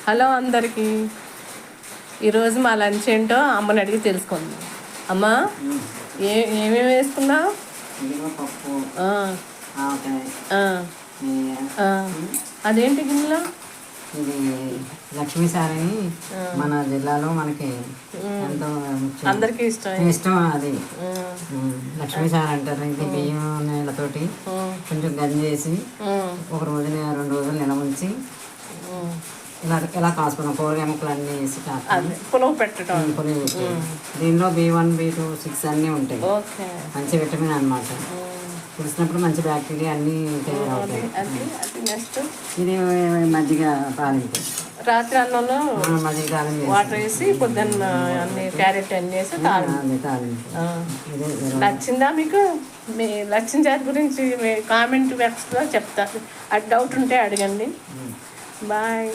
Hello అందరికీ. ఈరోజు మా లంచ్ ఏంటో అమ్మని అడిగి తెలుసుకుందాం. అమ్మా, ఏమేమి వేసుకున్నావు? పప్పు, అదేంటి గిన్నెలో? ఇది లక్ష్మీ సారని మన జిల్లాలో మనకి ఎంతో అందరికీ ఇష్టం. అది లక్ష్మీ సార్ అంటారు. ఇది బియ్యం నీళ్ళతోటి కొంచెం గంజి వేసి ఒక రోజు 2 రోజులు నిల్వ ఉంచి ఇలా కాసుకున్నాం. కూరగాయ ముక్కలు అన్నీ వేసి పులుగు పెట్టడం. దీనిలో B1, B2, 6 అన్నీ ఉంటాయి. మంచి విటమిన్ అన్నమాట. పులిసినప్పుడు మంచి బ్యాక్టీరియా అన్నీ తయారవుతాయి. ఇది మజ్జిగ తాలింపు. రాత్రి అన్నంలో మజ్జిగ తాలింపు వాటర్ వేసి పొద్దున్న అన్ని క్యారెట్ అన్నీ వేసి తాలింపు. నచ్చిందా మీకు? మీ లక్ష్మీ జాతి గురించి కామెంట్ బాక్స్లో చెప్తారు. అది డౌట్ ఉంటే అడగండి. బాయ్.